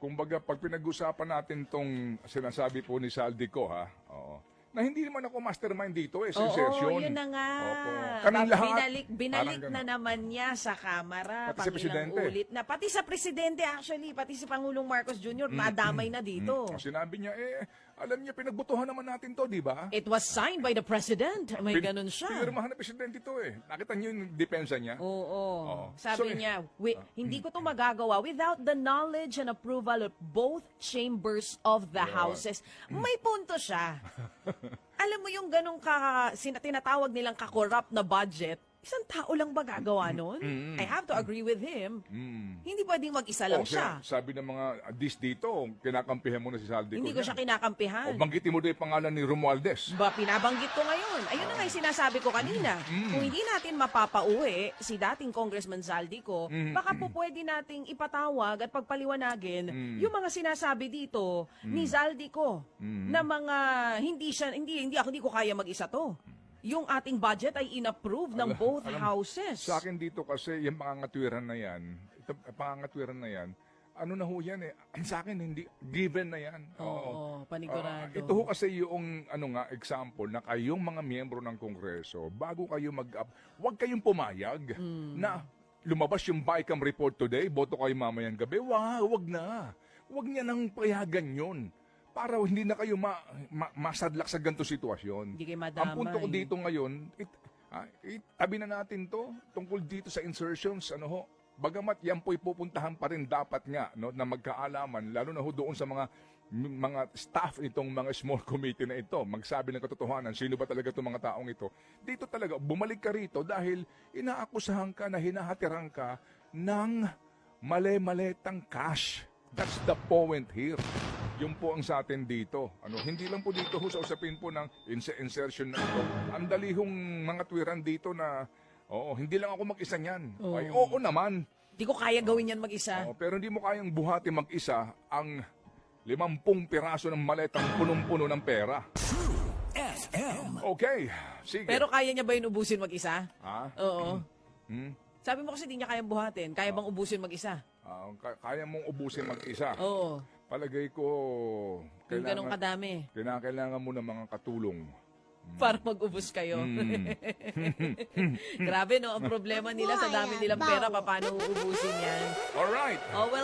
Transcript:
kumbaga, pag pinag-usapan natin tong sinasabi po ni Saldico, ha, oo, na hindi naman ako mastermind dito sa insertion. Oo, yun na nga. Opo. Kaming lahat. Binalik Parang na ganun. naman niya sa Kamara. Pati sa Presidente. Ulit na. Pati sa Presidente actually. Pati si Pangulong Marcos Jr. nadamay na dito. Sinabi niya, alam niya, pinagbutuhan naman natin to, di ba? It was signed by the President. May ganun siya. Pinirmahan ng Presidente to Nakita niyo yung depensa niya? Oo. Sabi So, niya, hindi ko to magagawa without the knowledge and approval of both chambers of the houses. May punto siya. Alam mo yung ganong tinatawag nilang ka-corrupt na budget, isang tao lang ba gagawa nun? I have to agree with him. Hindi pwedeng mag-isa lang siya. Sabi ng mga dito, kinakampihan mo na si Saldico. Hindi ko siya kinakampihan. O banggitin mo doon yung pangalan ni Romualdez. Pinabanggit ko ngayon. Ayun na nga yung sinasabi ko kanina. Kung hindi natin mapapauwi si dating Congressman Saldico, baka po pwede nating ipatawag at pagpaliwanagin yung mga sinasabi dito ni Saldico na mga hindi ko kaya mag-isa to. Yung ating budget ay inapprove ng both houses. Sa akin dito kasi, yung pangangatwiran na yan, ano na ho yan sa akin, hindi, given na yan. Oo, panigurado. Ito ho kasi yung, example na kayong mga miyembro ng Kongreso, bago kayo huwag kayong pumayag na lumabas yung BICAM report today, boto kayo mamayang gabi, wag na. Wag niya nang payagan yun. Para hindi na kayo masadlak sa ganito sitwasyon. Hindi kayo madamay. Ang punto ko dito ngayon, itabi na natin to tungkol dito sa insertions, bagamat yan po'y pupuntahan pa rin dapat nga, na magkaalaman, lalo na ho doon sa mga staff nitong mga small committee na ito, magsabi ng katotohanan, sino ba talaga itong mga taong ito. Dito talaga, bumalik ka rito dahil inaakusahan ka na hinahatiran ka ng mali-malitang cash. That's the point here. Yun po ang sa atin dito. Hindi lang po dito sa usapin po ng insertion na ito. Ang dalihong mga twiran dito na, hindi lang ako mag-isa niyan. Ay, oo naman. Hindi ko kaya gawin yan mag-isa. Pero hindi mo kayang buhati mag-isa ang 50 piraso ng maletang punong-puno ng pera. FM. Okay, sige. Pero kaya niya ba yun ubusin mag-isa? Ha? Oo. Sabi mo kasi hindi niya kayang buhatin. Kaya bang ubusin mag-isa? Kaya mong ubusin mag-isa. Oo. Palagay ko, Yung ganong kadami. kailangan mo ng mga katulong. Para mag-ubos kayo. Grabe, no? Ang problema nila sa dami nilang pera, paano uubusin yan? Alright. Oh, well,